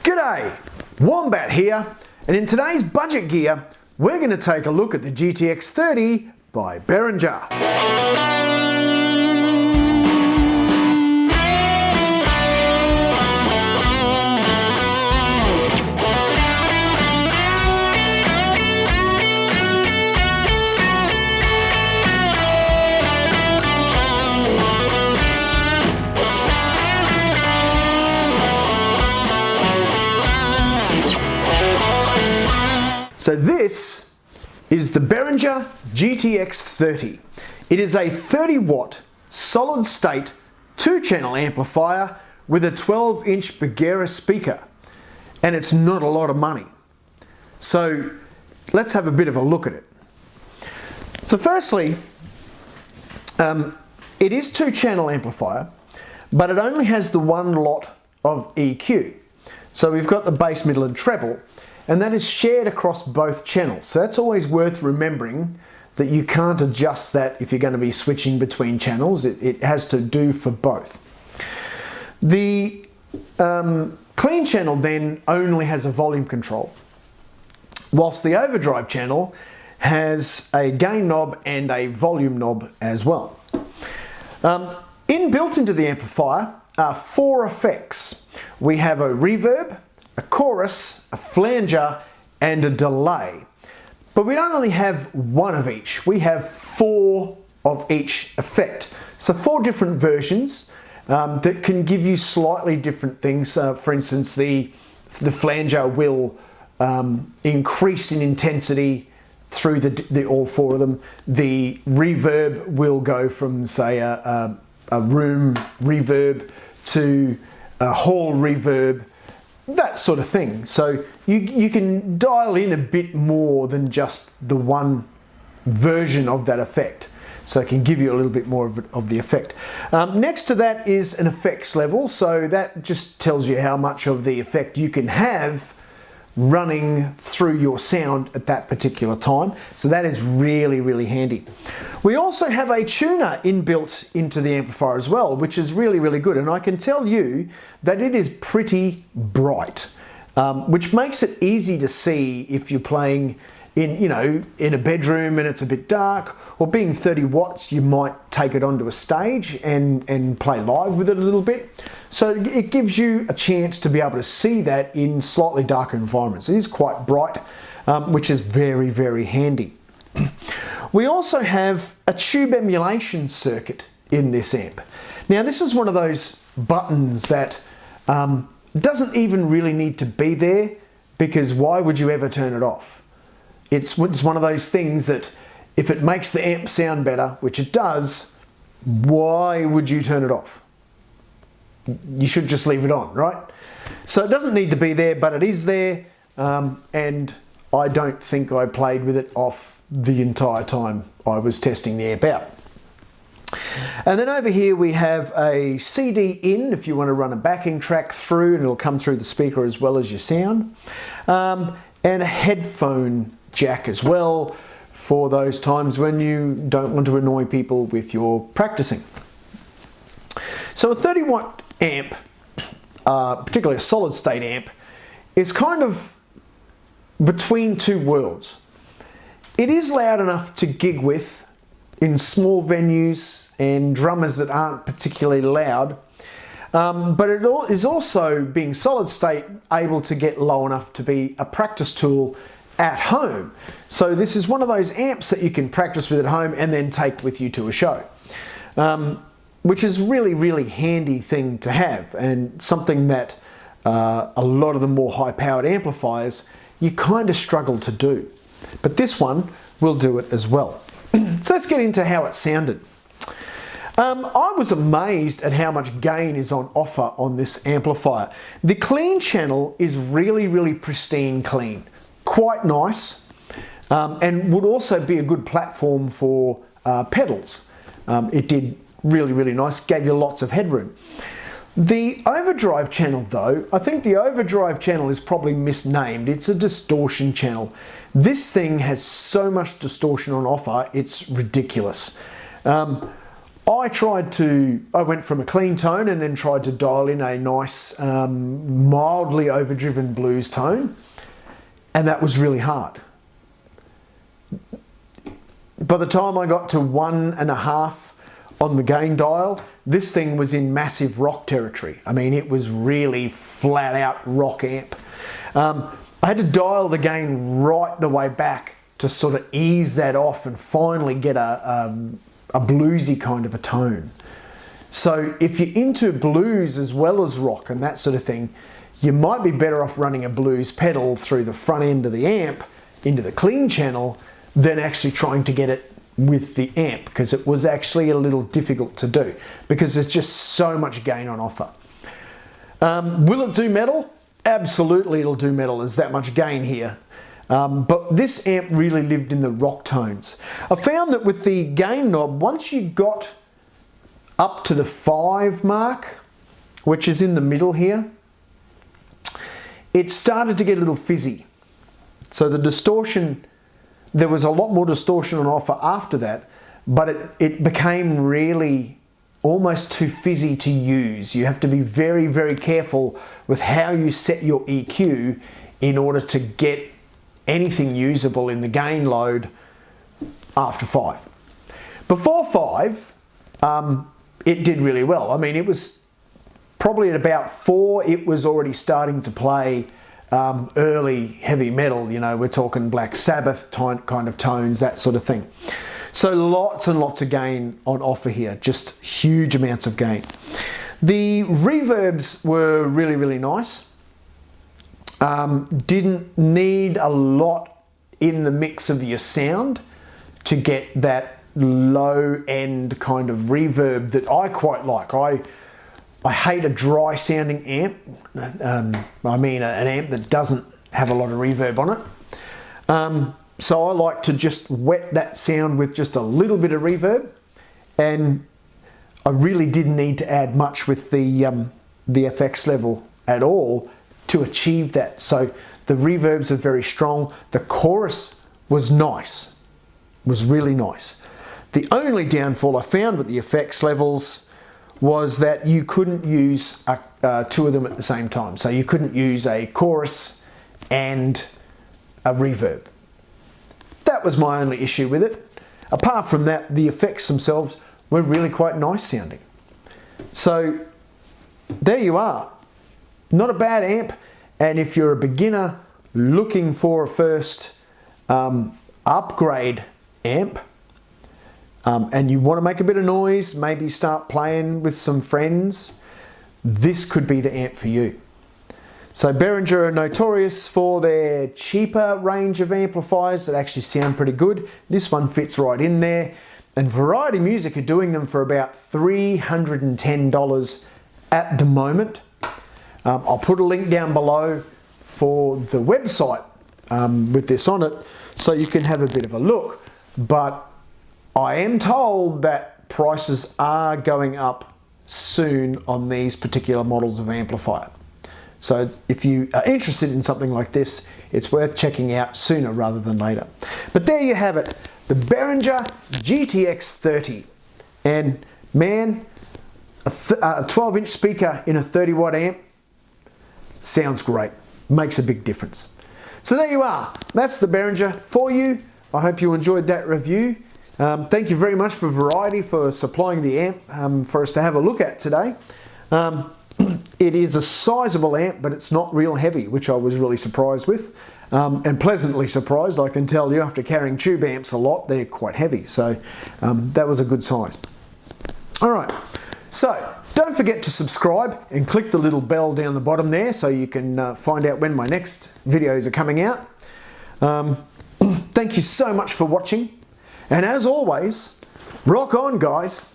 G'day, Wombat here, and in today's budget gear, we're going to take a look at the GTX30 by Behringer. So this is the Behringer GTX30. It is a 30 watt solid state 2-channel amplifier with a 12-inch Behringer speaker, and it's not a lot of money. So let's have a bit of a look at it. So firstly, it is 2-channel amplifier, but it only has the one lot of EQ. So we've got the bass, middle and treble, and that is shared across both channels. So that's always worth remembering, that you can't adjust that if you're going to be switching between channels. It has to do for both. The clean channel then only has a volume control, whilst the overdrive channel has a gain knob and a volume knob as well. Inbuilt into the amplifier are 4 effects. We have a reverb, a chorus, a flanger, and a delay. But we don't only have one of each, we have 4 of each effect. So 4 different versions that can give you slightly different things. For instance, the flanger will increase in intensity through all 4 of them. The reverb will go from, say, a room reverb to a hall reverb, that sort of thing. So you can dial in a bit more than just the one version of that effect. So it can give you a little bit more of the effect. Next to that is an effects level. So that just tells you how much of the effect you can have running through your sound at that particular time. So that is really, really handy. We also have a tuner inbuilt into the amplifier as well, which is really, really good. And I can tell you that it is pretty bright, which makes it easy to see if you're playing in a bedroom and it's a bit dark, or being 30 watts, you might take it onto a stage and play live with it a little bit. So it gives you a chance to be able to see that in slightly darker environments. It is quite bright, which is very, very handy. We also have a tube emulation circuit in this amp. Now this is one of those buttons that doesn't even really need to be there, because why would you ever turn it off? It's one of those things that if it makes the amp sound better, which it does, why would you turn it off? You should just leave it on, right? So it doesn't need to be there, but it is there, and I don't think I played with it off the entire time I was testing the amp out. And then over here we have a CD in if you want to run a backing track through, and it'll come through the speaker as well as your sound. And a headphone jack as well, for those times when you don't want to annoy people with your practicing. So a 30 watt amp, particularly a solid state amp, is kind of between 2 worlds. It is loud enough to gig with in small venues and drummers that aren't particularly loud, but it is also, being solid state, able to get low enough to be a practice tool at home. So this is one of those amps that you can practice with at home and then take with you to a show, which is really, really handy thing to have, and something that a lot of the more high-powered amplifiers you kind of struggle to do. But this one will do it as well. So let's get into how it sounded. I was amazed at how much gain is on offer on this amplifier. The clean channel is really, really pristine clean. Quite nice, and would also be a good platform for pedals. It did really, really nice, gave you lots of headroom. The overdrive channel though, I think the overdrive channel is probably misnamed. It's a distortion channel. This thing has so much distortion on offer, it's ridiculous. I went from a clean tone and then tried to dial in a nice, mildly overdriven blues tone, and that was really hard. By the time I got to 1.5 on the gain dial, this thing was in massive rock territory. I mean, it was really flat out rock amp. I had to dial the gain right the way back to sort of ease that off and finally get a bluesy kind of a tone. So if you're into blues as well as rock and that sort of thing, you might be better off running a blues pedal through the front end of the amp into the clean channel than actually trying to get it with the amp, because it was actually a little difficult to do because there's just so much gain on offer. Will it do metal? Absolutely it'll do metal. There's that much gain here. But this amp really lived in the rock tones. I found that with the gain knob, once you got up to the 5 mark, which is in the middle here, it started to get a little fizzy. So the distortion, there was a lot more distortion on offer after that, but it became really almost too fizzy to use. You have to be very, very careful with how you set your EQ in order to get anything usable in the gain load after 5. Before 5, it did really well. I mean, it was probably at about 4, it was already starting to play early heavy metal. You know, we're talking Black Sabbath kind of tones, that sort of thing. So lots and lots of gain on offer here, just huge amounts of gain. The reverbs were really, really nice. Didn't need a lot in the mix of your sound to get that low end kind of reverb that I quite like. I hate a dry sounding amp. I mean an amp that doesn't have a lot of reverb on it. So I like to just wet that sound with just a little bit of reverb, and I really didn't need to add much with the FX level at all to achieve that. So the reverbs are very strong. The chorus was nice, was really nice. The only downfall I found with the effects levels was that you couldn't use 2 of them at the same time. So you couldn't use a chorus and a reverb. That was my only issue with it. Apart from that, the effects themselves were really quite nice sounding. So there you are. Not a bad amp, and if you're a beginner looking for a first upgrade amp, and you want to make a bit of noise, maybe start playing with some friends, this could be the amp for you. So Behringer are notorious for their cheaper range of amplifiers that actually sound pretty good. This one fits right in there, and Variety Music are doing them for about $310 at the moment. I'll put a link down below for the website with this on it so you can have a bit of a look. But I am told that prices are going up soon on these particular models of amplifier. So if you are interested in something like this, it's worth checking out sooner rather than later. But there you have it, the Behringer GTX30. And man, a 12-inch speaker in a 30-watt amp sounds great, makes a big difference. So there you are, that's the Behringer for you. I hope you enjoyed that review. Thank you very much for Variety for supplying the amp for us to have a look at today. It is a sizable amp, but it's not real heavy, which I was really surprised with, and pleasantly surprised. I can tell you, after carrying tube amps a lot, they're quite heavy, so that was a good size. All right, so don't forget to subscribe and click the little bell down the bottom there so you can find out when my next videos are coming out. Thank you so much for watching, and as always, rock on, guys.